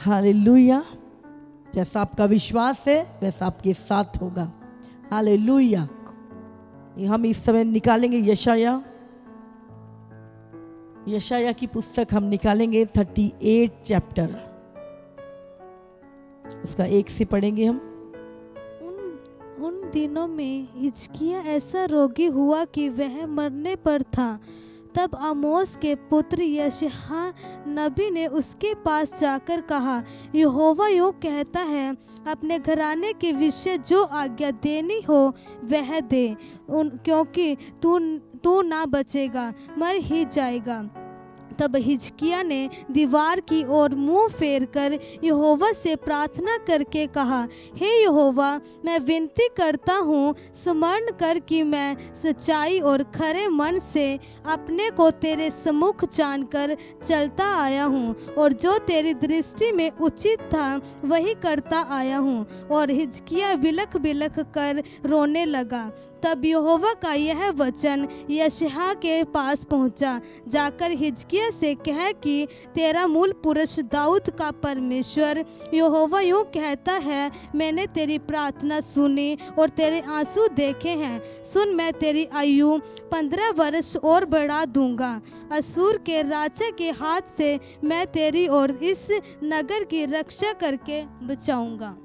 Hallelujah. जैसा आपका विश्वास है वैसा आपके साथ होगा। हालेलुया। हम इस समय निकालेंगे यशाया की पुस्तक हम निकालेंगे 38 चैप्टर, उसका 1 से पढ़ेंगे हम। उन दिनों में हिजकिय्याह ऐसा रोगी हुआ कि वह मरने पर था। तब आमोस के पुत्र यशायाह नबी ने उसके पास जाकर कहा, यहोवा यूं कहता है, अपने घराने के विषय जो आज्ञा देनी हो वह दे, क्योंकि तू ना बचेगा, मर ही जाएगा। तब हिजकिय्याह ने दीवार की ओर मुंह फेर कर यहोवा से प्रार्थना करके कहा, हे यहोवा, मैं विनती करता हूँ, स्मरण कर कि मैं सच्चाई और खरे मन से अपने को तेरे सम्मुख जानकर चलता आया हूँ, और जो तेरी दृष्टि में उचित था वही करता आया हूँ। और हिजकिय्याह बिलख बिलख कर रोने लगा। तब यहोवा का यह वचन यशायाह के पास पहुंचा, जाकर हिजकिय्याह से कह कि तेरा मूल पुरुष दाऊद का परमेश्वर यहोवा यूं कहता है, मैंने तेरी प्रार्थना सुनी और तेरे आंसू देखे हैं। सुन, मैं तेरी आयु 15 वर्ष और बढ़ा दूंगा। असूर के राजा के हाथ से मैं तेरी और इस नगर की रक्षा करके बचाऊंगा।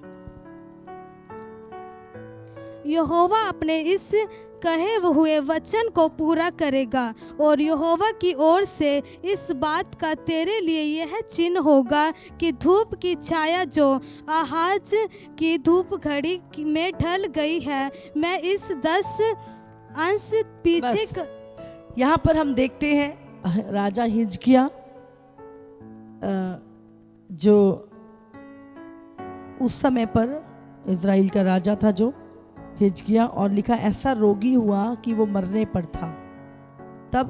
यहोवा अपने इस कहे हुए वचन को पूरा करेगा, और यहोवा की ओर से इस बात का तेरे लिए यह चिन्ह होगा कि धूप की छाया जो आहाज की धूप घड़ी में ढल गई है, मैं इस 10 अंश पीछे यहाँ पर हम देखते हैं राजा हिजकिय्याह जो उस समय पर इज़राइल का राजा था, जो हिजकिय्याह, और लिखा ऐसा रोगी हुआ कि वो मरने पर था। तब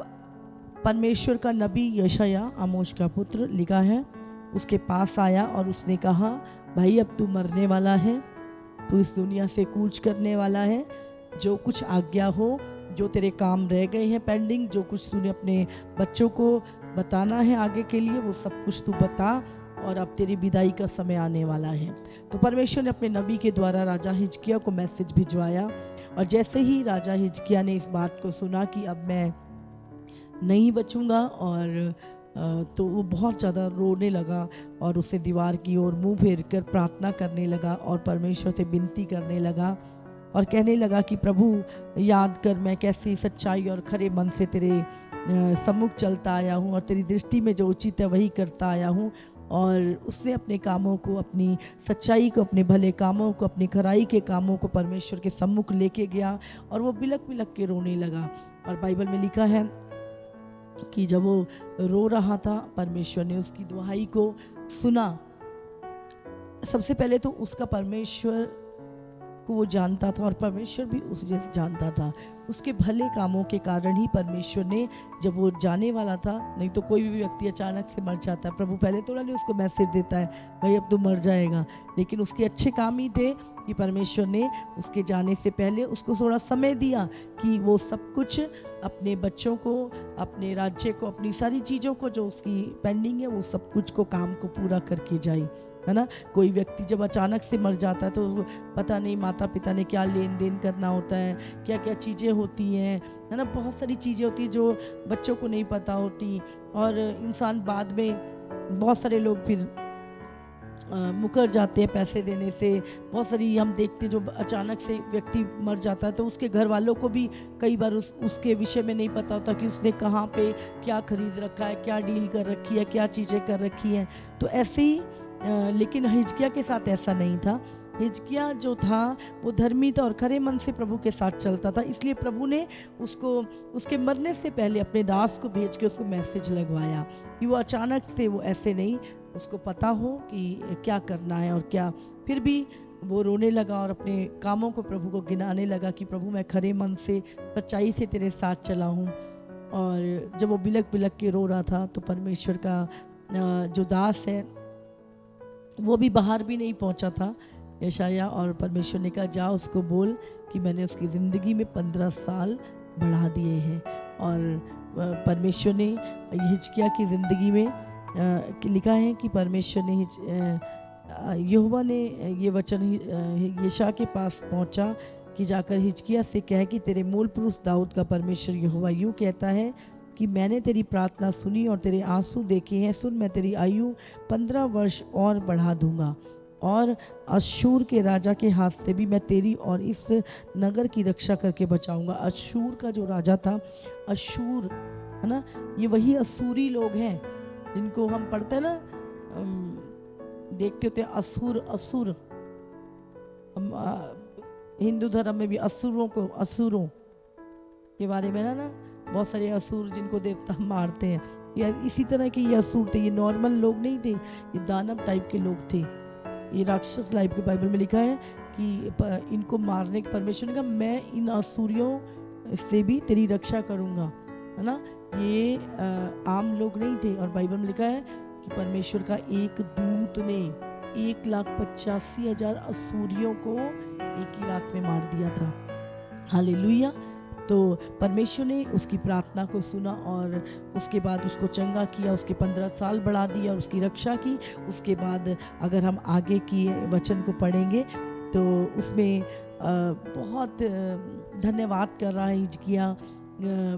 परमेश्वर का नबी यशायाह, आमोस का पुत्र, लिखा है, उसके पास आया और उसने कहा, भाई अब तू मरने वाला है, तू इस दुनिया से कूच करने वाला है। जो कुछ आज्ञा हो, जो तेरे काम रह गए हैं पेंडिंग, जो कुछ तूने अपने बच्चों को बताना है आगे के लिए, वो सब कुछ तू बता, और अब तेरी विदाई का समय आने वाला है। तो परमेश्वर ने अपने नबी के द्वारा राजा हिजकिय्याह को मैसेज भिजवाया, और जैसे ही राजा हिजकिय्याह ने इस बात को सुना कि अब मैं नहीं बचूंगा, और तो वो बहुत ज़्यादा रोने लगा और उसे दीवार की ओर मुंह फेर कर प्रार्थना करने लगा और परमेश्वर से विनती करने लगा और कहने लगा कि प्रभु, याद कर मैं कैसी सच्चाई और खरे मन से तेरे सम्मुख चलता आया हूँ, और तेरी दृष्टि में जो उचित है वही करता आया हूँ। और उसने अपने कामों को, अपनी सच्चाई को, अपने भले कामों को, अपनी खराई के कामों को परमेश्वर के सम्मुख लेके गया, और वो बिलक बिलक के रोने लगा। और बाइबल में लिखा है कि जब वो रो रहा था, परमेश्वर ने उसकी दुहाई को सुना। सबसे पहले तो उसका परमेश्वर को वो जानता था, और परमेश्वर भी उसे जानता था। उसके भले कामों के कारण ही परमेश्वर ने, जब वो जाने वाला था, नहीं तो कोई भी व्यक्ति अचानक से मर जाता है, प्रभु पहले तो नहीं उसको मैसेज देता है, भाई अब तो मर जाएगा, लेकिन उसके अच्छे काम ही थे कि परमेश्वर ने उसके जाने से पहले उसको थोड़ा समय दिया कि वो सब कुछ अपने बच्चों को, अपने राज्य को, अपनी सारी चीज़ों को जो उसकी पेंडिंग है, वो सब कुछ को काम को पूरा करके जाए, है ना। कोई व्यक्ति जब अचानक से मर जाता है तो उसको पता नहीं माता पिता ने क्या लेन देन करना होता है, क्या क्या चीज़ें होती हैं, है ना। बहुत सारी चीज़ें होती हैं जो बच्चों को नहीं पता होती, और इंसान बाद में, बहुत सारे लोग फिर मुकर जाते हैं पैसे देने से। बहुत सारी हम देखते जो अचानक से व्यक्ति मर जाता है तो उसके घर वालों को भी कई बार उसके विषय में नहीं पता होता कि उसने कहाँ पे क्या खरीद रखा है, क्या डील कर रखी है, क्या चीज़ें कर रखी हैं। तो ऐसे ही लेकिन हिजकिय्याह के साथ ऐसा नहीं था। हिजकिय्याह जो था वो धर्मी था और खरे मन से प्रभु के साथ चलता था, इसलिए प्रभु ने उसको उसके मरने से पहले अपने दास को भेज के उसको मैसेज लगवाया कि वो अचानक से, वो ऐसे नहीं, उसको पता हो कि क्या करना है और क्या। फिर भी वो रोने लगा और अपने कामों को प्रभु को गिनाने लगा कि प्रभु मैं खरे मन से, सच्चाई से तेरे साथ चला हूँ। और जब वो बिलक बिलक के रो रहा था तो परमेश्वर का जो दास है वो भी बाहर भी नहीं पहुंचा था, यशायाह, और परमेश्वर ने कहा जा उसको बोल कि मैंने उसकी ज़िंदगी में 15 साल बढ़ा दिए हैं। और परमेश्वर ने हिजकिय्याह की ज़िंदगी में लिखा है कि परमेश्वर ने यहोवा ने ये वचन यशायाह के पास पहुंचा कि जाकर हिजकिय्याह से कह कि तेरे मूल पुरुष दाऊद का परमेश्वर यहोवा यूँ कहता है कि मैंने तेरी प्रार्थना सुनी और तेरे आंसू देखे हैं। सुन, मैं तेरी आयु 15 वर्ष और बढ़ा दूंगा और अश्शूर के राजा के हाथ से भी मैं तेरी और इस नगर की रक्षा करके बचाऊंगा। अश्शूर का जो राजा था, अश्शूर है ना, ये वही असूरी लोग हैं जिनको हम पढ़ते हैं ना, देखते होते हैं असुर हम हिंदू धर्म में भी असुरों के बारे में ना बहुत सारे असुर जिनको देवता मारते हैं, या इसी तरह के ये असुर थे। ये नॉर्मल लोग नहीं थे, ये दानव टाइप के लोग थे, ये राक्षस लाइफ के बाइबल में लिखा है कि इनको मारने के परमेश्वर ने कहा मैं इन असुरियों से भी तेरी रक्षा करूंगा, है ना। ये आम लोग नहीं थे। और बाइबल में लिखा है कि परमेश्वर का एक दूत ने 1,85,000 असुरियों को एक ही रात में मार दिया था। हालेलुया। तो परमेश्वर ने उसकी प्रार्थना को सुना और उसके बाद उसको चंगा किया, उसके 15 साल बढ़ा दिया और उसकी रक्षा की। उसके बाद अगर हम आगे की वचन को पढ़ेंगे तो उसमें बहुत धन्यवाद कर रहा है हिजकिय्याह,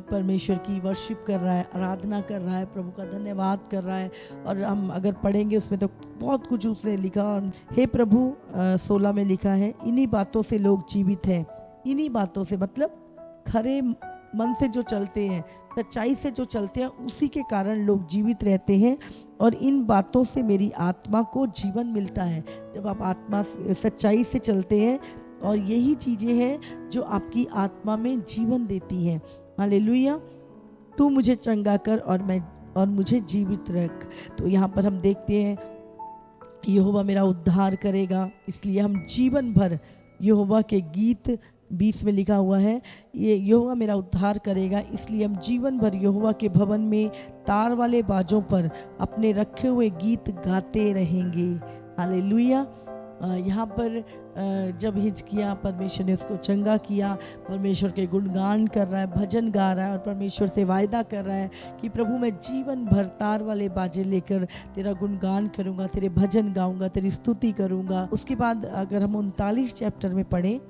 परमेश्वर की वर्शिप कर रहा है, आराधना कर रहा है, प्रभु का धन्यवाद कर रहा है। और हम अगर पढ़ेंगे उसमें तो बहुत कुछ उसने लिखा। और हे प्रभु 16 में लिखा है, इन्हीं बातों से लोग जीवित हैं। इन्हीं बातों से मतलब खरे मन से जो चलते हैं, सच्चाई से जो चलते हैं, उसी के कारण लोग जीवित रहते हैं। और इन बातों से मेरी आत्मा को जीवन मिलता है। जब आप आत्मा सच्चाई से चलते हैं, और यही चीज़ें हैं जो आपकी आत्मा में जीवन देती हैं। हालेलुया। तू मुझे चंगा कर और मुझे जीवित रख। तो यहाँ पर हम देखते हैं यहोवा मेरा उद्धार करेगा, इसलिए हम जीवन भर यहोवा के गीत 20 में लिखा हुआ है, ये यहोवा मेरा उद्धार करेगा, इसलिए हम जीवन भर यहोवा के भवन में तार वाले बाजों पर अपने रखे हुए गीत गाते रहेंगे। हालेलुया। यहाँ पर जब हिजकिय्याह परमेश्वर ने उसको चंगा किया, परमेश्वर के गुणगान कर रहा है, भजन गा रहा है और परमेश्वर से वायदा कर रहा है कि प्रभु मैं जीवन भर तार वाले बाजे लेकर तेरा गुणगान करूँगा, तेरे भजन गाऊंगा, तेरी स्तुति करूँगा। उसके बाद अगर हम 39 चैप्टर में पढ़ें,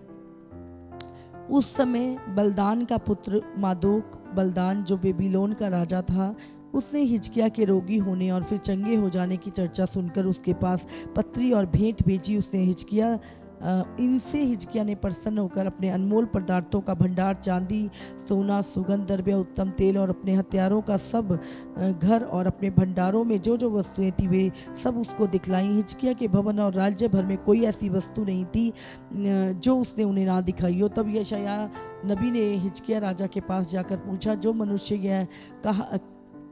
उस समय बलदान का पुत्र मादोक, बलदान जो बेबीलोन का राजा था, उसने हिजकिय्याह के रोगी होने और फिर चंगे हो जाने की चर्चा सुनकर उसके पास पत्री और भेंट भेजी। उसने हिजकिय्याह ने प्रसन्न होकर अपने अनमोल पदार्थों का भंडार, चांदी, सोना, सुगंध द्रव्य, उत्तम तेल और अपने हथियारों का सब घर और अपने भंडारों में जो जो वस्तुएं थी वे सब उसको दिखलाई। हिजकिय्याह के भवन और राज्य भर में कोई ऐसी वस्तु नहीं थी जो उसने उन्हें ना दिखाई हो। तब यशायाह नबी ने हिजकिय्याह राजा के पास जाकर पूछा, जो मनुष्य यह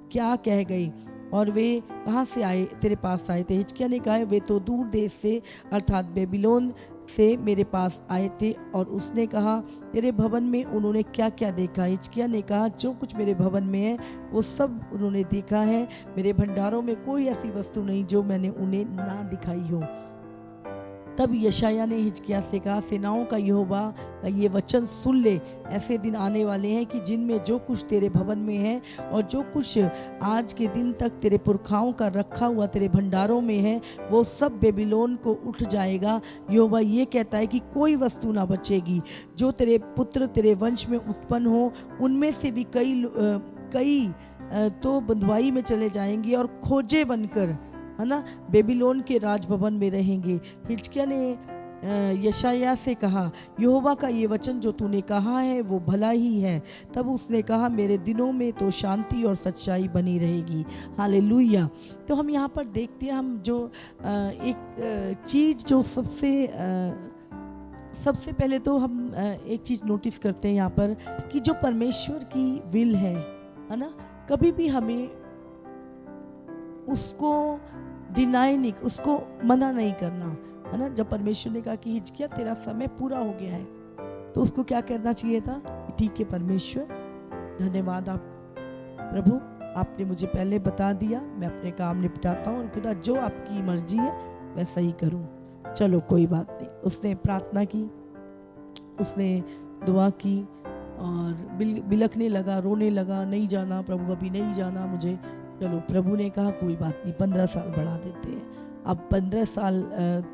क्या कह गई और वे कहाँ से आए, तेरे पास आए थे? हिजकिय्याह ने कहा, वे तो दूर देश से अर्थात बेबीलोन से मेरे पास आए थे। और उसने कहा, तेरे भवन में उन्होंने क्या क्या देखा? हिजकिय्याह ने कहा, जो कुछ मेरे भवन में है वो सब उन्होंने देखा है। मेरे भंडारों में कोई ऐसी वस्तु नहीं जो मैंने उन्हें ना दिखाई हो। तब यशायाह ने हिजकिय्याह से कहा, सेनाओं का यहोवा का ये वचन सुन ले, ऐसे दिन आने वाले हैं कि जिनमें जो कुछ तेरे भवन में है और जो कुछ आज के दिन तक तेरे पुरखाओं का रखा हुआ तेरे भंडारों में है, वो सब बेबीलोन को उठ जाएगा। यहोवा ये कहता है कि कोई वस्तु ना बचेगी। जो तेरे पुत्र तेरे वंश में उत्पन्न हो, उनमें से भी कई तो बंधुआई में चले जाएंगे और खोजे बनकर, है ना, बेबीलोन के राजभवन में रहेंगे। हिजकिय्याह ने यशायाह से कहा, यहोवा का ये वचन जो तूने कहा है वो भला ही है। तब उसने कहा, मेरे दिनों में तो शांति और सच्चाई बनी रहेगी। हालेलुया। तो हम यहाँ पर देखते हैं, हम जो एक चीज़ जो सबसे पहले तो हम एक चीज़ नोटिस करते हैं यहाँ पर कि जो परमेश्वर की विल है ना, कभी भी हमें उसको डिनाई नहीं, उसको मना नहीं करना, है ना। जब परमेश्वर ने कहा कि हिजकिय्याह तेरा समय पूरा हो गया है, तो उसको क्या करना चाहिए था? ठीक है परमेश्वर, धन्यवाद आप प्रभु, आपने मुझे पहले बता दिया, मैं अपने काम निपटाता हूँ और खुदा जो आपकी मर्जी है वैसा ही करूँ। चलो कोई बात नहीं। उसने प्रार्थना की, उसने दुआ की और बिलखने लगा, रोने लगा, नहीं जाना प्रभु, अभी नहीं जाना मुझे, चलो प्रभु ने कहा कोई बात नहीं, 15 साल बढ़ा देते हैं। अब 15 साल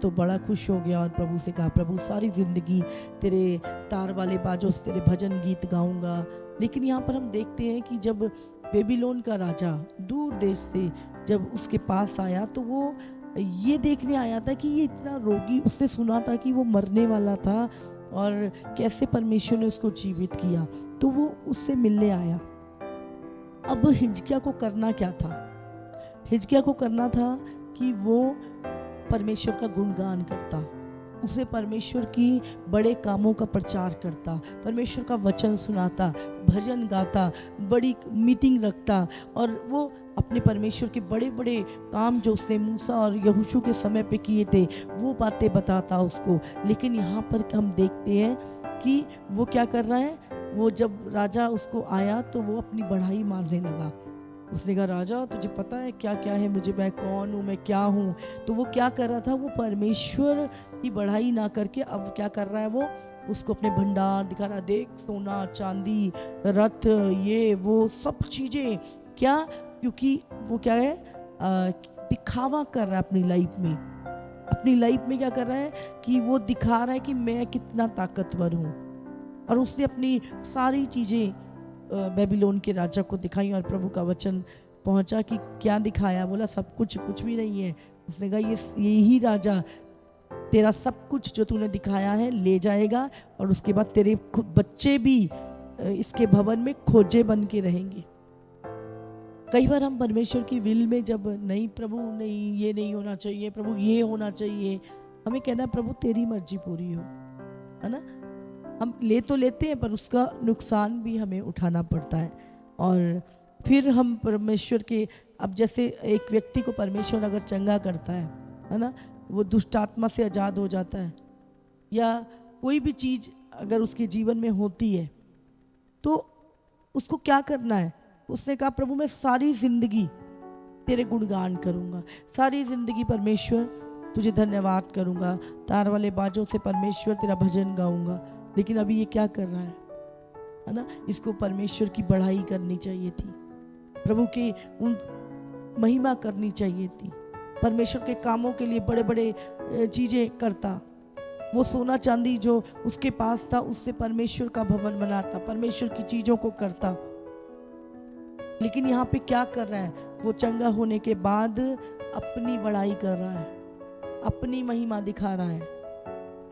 तो बड़ा खुश हो गया और प्रभु से कहा प्रभु सारी ज़िंदगी तेरे तार वाले बाजों से तेरे भजन गीत गाऊंगा। लेकिन यहाँ पर हम देखते हैं कि जब बेबीलोन का राजा दूर देश से जब उसके पास आया तो वो ये देखने आया था कि ये इतना रोगी, उसने सुना था कि वो मरने वाला था और कैसे परमेश्वर ने उसको जीवित किया, तो वो उससे मिलने आया। अब हिजकिया को करना क्या था? हिजकिया को करना था कि वो परमेश्वर का गुणगान करता, उसे परमेश्वर की बड़े कामों का प्रचार करता, परमेश्वर का वचन सुनाता, भजन गाता, बड़ी मीटिंग रखता और वो अपने परमेश्वर के बड़े बड़े काम जो उसने मूसा और यहोशू के समय पे किए थे वो बातें बताता उसको। लेकिन यहाँ पर हम देखते हैं कि वो क्या कर रहा है, वो जब राजा उसको आया तो वो अपनी बढ़ाई मारने लगा। उसने कहा राजा तुझे पता है क्या क्या है मुझे, मैं कौन हूँ, मैं क्या हूँ। तो वो क्या कर रहा था, वो परमेश्वर की बढ़ाई ना करके अब क्या कर रहा है, वो उसको अपने भंडार दिखा रहा, देख सोना चांदी रथ ये वो सब चीज़ें, क्या, क्योंकि वो क्या है दिखावा कर रहा है अपनी लाइफ में। अपनी लाइफ में क्या कर रहा है कि वो दिखा रहा है कि मैं कितना ताकतवर हूँ। और उसने अपनी सारी चीज़ें बेबीलोन के राजा को दिखाई और प्रभु का वचन पहुंचा कि क्या दिखाया, बोला सब कुछ, कुछ भी नहीं है। उसने कहा यही राजा तेरा सब कुछ जो तूने दिखाया है ले जाएगा और उसके बाद तेरे खुद बच्चे भी इसके भवन में खोजे बन के रहेंगे। कई बार हम परमेश्वर की विल में जब नहीं प्रभु नहीं ये नहीं होना चाहिए, प्रभु ये होना चाहिए, हमें कहना है प्रभु तेरी मर्जी पूरी हो, है ना। हम ले तो लेते हैं पर उसका नुकसान भी हमें उठाना पड़ता है। और फिर हम परमेश्वर के, अब जैसे एक व्यक्ति को परमेश्वर अगर चंगा करता है ना, वो दुष्ट आत्मा से आज़ाद हो जाता है या कोई भी चीज़ अगर उसके जीवन में होती है तो उसको क्या करना है। उसने कहा प्रभु मैं सारी ज़िंदगी तेरे गुणगान करूँगा, सारी ज़िंदगी परमेश्वर तुझे धन्यवाद करूँगा, तार वाले बाजों से परमेश्वर तेरा भजन गाऊँगा। लेकिन अभी ये क्या कर रहा है ना, इसको परमेश्वर की बढ़ाई करनी चाहिए थी, प्रभु की उन महिमा करनी चाहिए थी, परमेश्वर के कामों के लिए बड़े बड़े चीज़ें करता। वो सोना चांदी जो उसके पास था उससे परमेश्वर का भवन बनाता, परमेश्वर की चीज़ों को करता। लेकिन यहाँ पे क्या कर रहा है, वो चंगा होने के बाद अपनी बड़ाई कर रहा है, अपनी महिमा दिखा रहा है।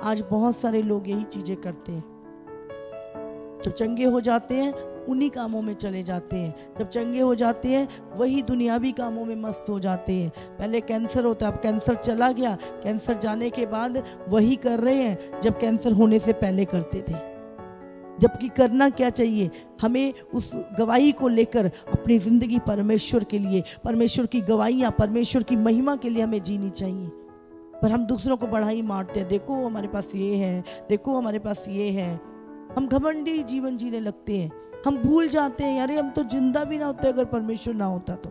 आज बहुत सारे लोग यही चीज़ें करते हैं, जब चंगे हो जाते हैं उन्हीं कामों में चले जाते हैं, जब चंगे हो जाते हैं वही दुनियावी कामों में मस्त हो जाते हैं। पहले कैंसर होता, अब कैंसर चला गया, कैंसर जाने के बाद वही कर रहे हैं जब कैंसर होने से पहले करते थे। जबकि करना क्या चाहिए, हमें उस गवाही को लेकर अपनी ज़िंदगी परमेश्वर के लिए, परमेश्वर की गवाहियाँ, परमेश्वर की महिमा के लिए हमें जीनी चाहिए। पर हम दूसरों को बढ़ाई मारते हैं, देखो हमारे पास ये है, देखो हमारे पास ये है। हम घमंडी जीवन जीने लगते हैं, हम भूल जाते हैं अरे हम तो जिंदा भी ना होते अगर परमेश्वर ना होता तो।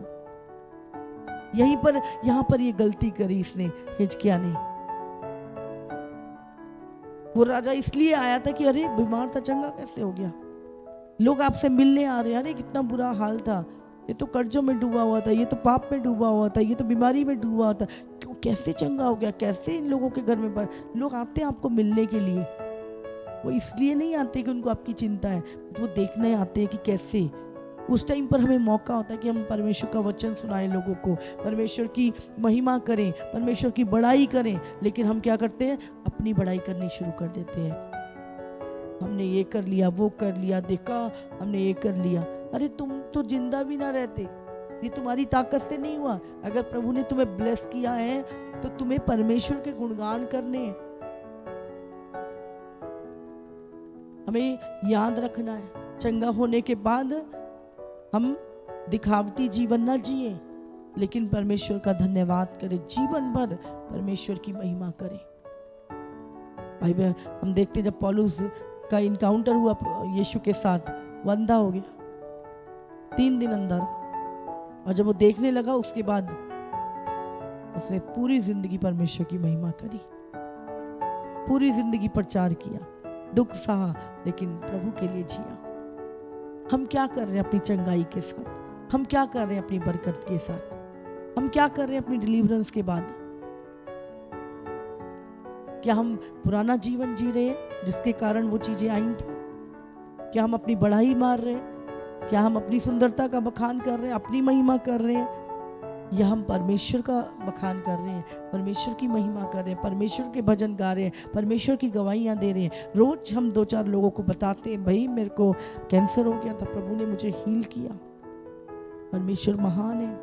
यहाँ पर ये गलती करी इसने, हिजकिय्याह ने। वो राजा इसलिए आया था कि अरे बीमार था चंगा कैसे हो गया, लोग आपसे मिलने आ रहे हैं, अरे कितना बुरा हाल था, ये तो कर्जों में डूबा हुआ था, ये तो पाप में डूबा हुआ था, ये तो बीमारी में डूबा हुआ था, क्यों कैसे चंगा हो गया, कैसे इन लोगों के घर में लोग आते हैं आपको मिलने के लिए। वो इसलिए नहीं आते कि उनको आपकी चिंता है, वो देखने आते हैं कि कैसे। उस टाइम पर हमें मौका होता है कि हम परमेश्वर का वचन सुनाएं लोगों को, परमेश्वर की महिमा करें, परमेश्वर की बड़ाई करें। लेकिन हम क्या करते हैं, अपनी बड़ाई करनी शुरू कर देते हैं। हमने ये कर लिया, वो कर लिया, देखा हमने ये कर लिया। अरे तुम तो जिंदा भी ना रहते, ये तुम्हारी ताकत से नहीं हुआ। अगर प्रभु ने तुम्हें ब्लेस किया है तो तुम्हें परमेश्वर के गुणगान करने हैं। हमें याद रखना है, चंगा होने के बाद हम दिखावटी जीवन ना जिए, लेकिन परमेश्वर का धन्यवाद करें, जीवन भर परमेश्वर की महिमा करें। भाई हम देखते जब पौलुस का इनकाउंटर हुआ यीशु के साथ, वो अंधा हो गया 3 दिन अंदर, और जब वो देखने लगा उसके बाद उसने पूरी जिंदगी परमेश्वर की महिमा करी, पूरी जिंदगी प्रचार किया, दुख सहा, लेकिन प्रभु के लिए जिया। हम क्या कर रहे हैं अपनी चंगाई के साथ, हम क्या कर रहे हैं अपनी बरकत के साथ? हम क्या कर रहे हैं अपनी डिलीवरेंस के बाद? क्या हम पुराना जीवन जी रहे हैं जिसके कारण वो चीजें आई थी? क्या हम अपनी बढ़ाई मार रहे हैं? क्या हम अपनी सुंदरता का बखान कर रहे हैं, अपनी महिमा कर रहे हैं, या हम परमेश्वर का बखान कर रहे हैं, परमेश्वर की महिमा कर रहे हैं, परमेश्वर के भजन गा रहे हैं, परमेश्वर की गवाहियां दे रहे हैं? रोज हम 2-4 लोगों को बताते हैं, भाई मेरे को कैंसर हो गया था, प्रभु ने मुझे हील किया। परमेश्वर महान है,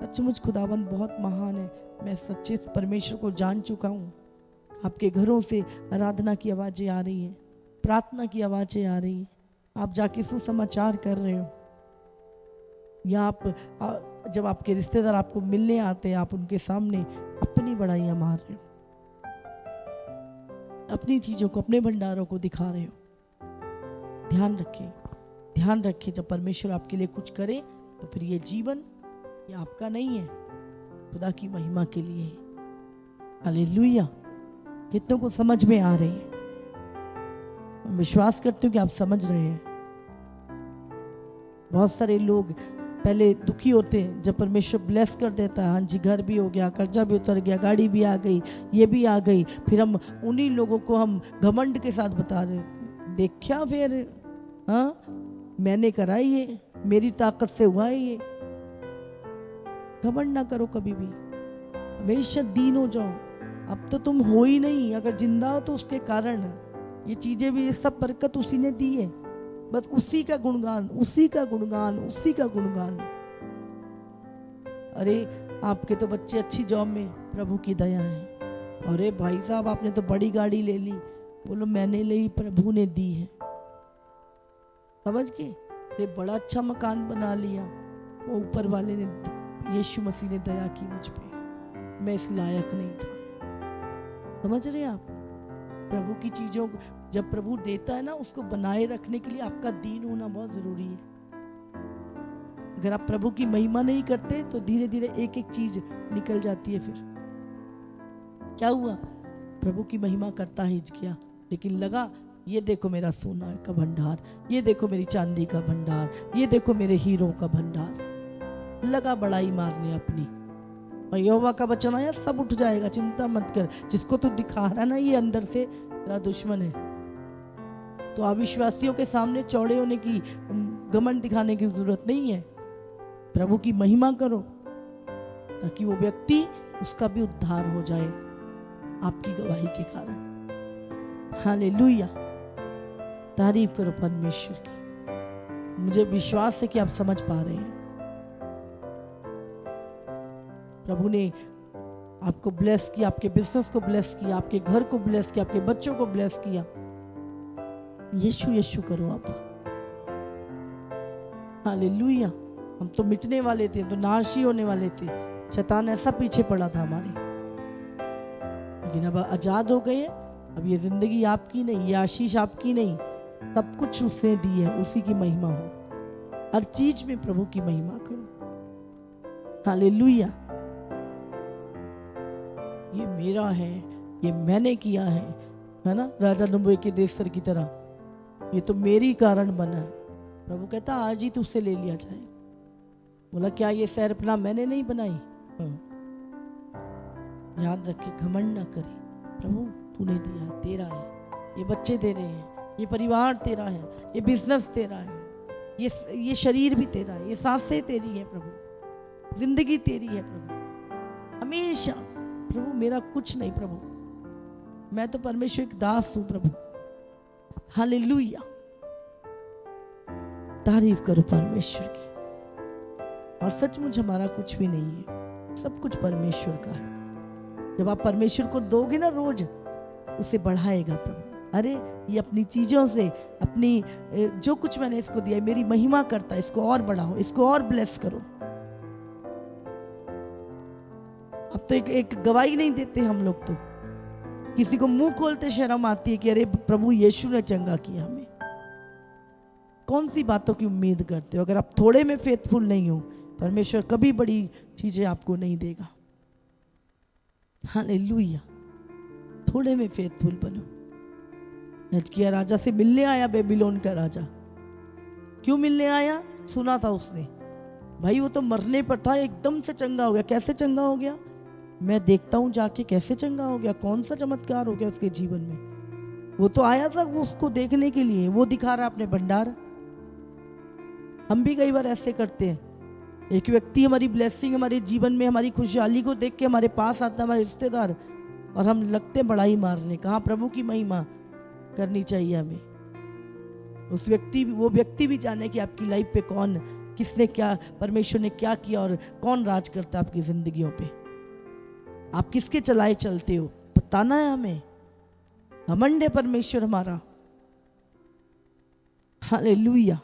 सचमुच खुदाबंद बहुत महान है। मैं सच्चे परमेश्वर को जान चुका हूँ। आपके घरों से आराधना की आवाजें आ रही हैं, प्रार्थना की आवाजें आ रही हैं, आप जाके सुसमाचार कर रहे हो, या आप जब आपके रिश्तेदार आपको मिलने आते हैं, आप उनके सामने अपनी बड़ाइयां मार रहे हो, अपनी चीजों को, अपने भंडारों को दिखा रहे हो। ध्यान रखिए, जब परमेश्वर आपके लिए कुछ करे तो फिर ये जीवन ये आपका नहीं है, खुदा की महिमा के लिए है। हालेलुया। कितनों को समझ में आ रही है? मैं विश्वास करती हूँ कि आप समझ रहे हैं। बहुत सारे लोग पहले दुखी होते हैं, जब परमेश्वर ब्लेस कर देता है, हाँ जी घर भी हो गया, कर्जा भी उतर गया, गाड़ी भी आ गई, ये भी आ गई, फिर हम उन्हीं लोगों को हम घमंड के साथ बता रहे, देखा फिर, हाँ मैंने करा ये, मेरी ताकत से हुआ है ये। घमंड ना करो कभी भी, हमेशा दीन हो जाओ। अब तो तुम हो ही नहीं, अगर जिंदा हो तो उसके कारण है। ये चीजें भी, ये सब बरकत उसी ने दी है, बस उसी का गुणगान, उसी का गुणगान, उसी का गुणगान। अरे आपके तो बच्चे अच्छी जॉब में, प्रभु की दया है। अरे भाई साहब आपने तो बड़ी गाड़ी ले ली, बोलो मैंने ली, प्रभु ने दी है। समझ के? अरे बड़ा अच्छा मकान बना लिया, वो ऊपर वाले ने, यीशु मसीह ने दया की मुझ पे, मैं इस लायक नहीं था। समझ रहे हैं आप? प्रभु की चीजों को जब प्रभु देता है ना, उसको बनाए रखने के लिए आपका दीन होना बहुत जरूरी है। अगर आप प्रभु की महिमा नहीं करते तो धीरे धीरे एक एक चीज निकल जाती है। फिर क्या हुआ? प्रभु की महिमा करता है हिजकिय्याह, लेकिन लगा ये देखो मेरा सोना का भंडार, ये देखो मेरी चांदी का भंडार, ये देखो मेरे हीरों का भंडार। लगा बड़ाई मारने अपनी। और यहोवा का वचन आया, सब उठ जाएगा, चिंता मत कर। जिसको तू दिखा रहा ना, ये अंदर से तेरा दुश्मन है। तो अविश्वासियों के सामने चौड़े होने की, घमंड दिखाने की जरूरत नहीं है। प्रभु की महिमा करो ताकि वो व्यक्ति, उसका भी उद्धार हो जाए आपकी गवाही के कारण। हालेलुया। तारीफ करो परमेश्वर की। मुझे विश्वास है कि आप समझ पा रहे हैं। प्रभु ने आपको ब्लेस किया, आपके बिजनेस को ब्लेस किया, आपके घर को ब्लेस किया, आपके बच्चों को ब्लेस किया। यीशु यीशु करो आप। हालेलुया। हम तो मिटने वाले थे, हम तो नाश ही होने वाले थे, शैतान ऐसा पीछे पड़ा था हमारे, लेकिन अब आजाद हो गए। अब ये जिंदगी आपकी नहीं, ये आशीष आपकी नहीं, सब कुछ उसने दी है। उसी की महिमा हो, हर चीज में प्रभु की महिमा करो। हालेलुया। ये मेरा है, ये मैंने किया है ना, राजा नबूकदनेस्सर की तरह, ये तो मेरी कारण बना है। प्रभु कहता आज ही तुझसे ले लिया जाए। बोला क्या ये शहरपनाह मैंने नहीं बनाई? याद रखे, घमंड ना करे। प्रभु तूने दिया है, तेरा है। ये बच्चे तेरे हैं, ये परिवार तेरा है, ये बिजनेस तेरा है, ये शरीर भी तेरा है, ये सांसें तेरी है प्रभु, जिंदगी तेरी है प्रभु। हमेशा प्रभु मेरा कुछ नहीं प्रभु, मैं तो परमेश्वर एक दास हूं प्रभु। हालेलुया। तारीफ करो परमेश्वर की। और सचमुच हमारा कुछ भी नहीं है, सब कुछ परमेश्वर का है। जब आप परमेश्वर को दोगे ना रोज, उसे बढ़ाएगा प्रभु। अरे ये अपनी चीजों से, अपनी जो कुछ मैंने इसको दिया, मेरी महिमा करता है, इसको और बढ़ाओ, इसको और ब्लेस करो। अब तो एक गवाही नहीं देते हम लोग, तो किसी को मुंह खोलते शर्म आती है कि अरे प्रभु यीशु ने चंगा किया हमें। कौन सी बातों की उम्मीद करते हो? अगर आप थोड़े में फेथफुल नहीं हो, परमेश्वर कभी बड़ी चीजें आपको नहीं देगा। हालेलुया। थोड़े में फेथफुल बनो। हिजकिय्याह राजा से मिलने आया, बेबीलोन का राजा। क्यों मिलने आया? सुना था उसने भाई वो तो मरने पर था, एकदम से चंगा हो गया। कैसे चंगा हो गया? मैं देखता हूँ जाके कैसे चंगा हो गया, कौन सा चमत्कार हो गया उसके जीवन में। वो तो आया था वो उसको देखने के लिए, वो दिखा रहा अपने भंडार। हम भी कई बार ऐसे करते हैं, एक व्यक्ति हमारी ब्लेसिंग, हमारे जीवन में हमारी खुशहाली को देख के हमारे पास आता है, हमारे रिश्तेदार, और हम लगते बड़ाई मारने। कहाँ प्रभु की महिमा करनी चाहिए हमें। वो व्यक्ति भी जाने कि आपकी लाइफ पे कौन, किसने क्या, परमेश्वर ने क्या किया और कौन राज करता है आपकी जिंदगियों पे। आप किसके चलाए चलते हो बताना है हमें। घमंड है परमेश्वर हमारा। हालेलुया।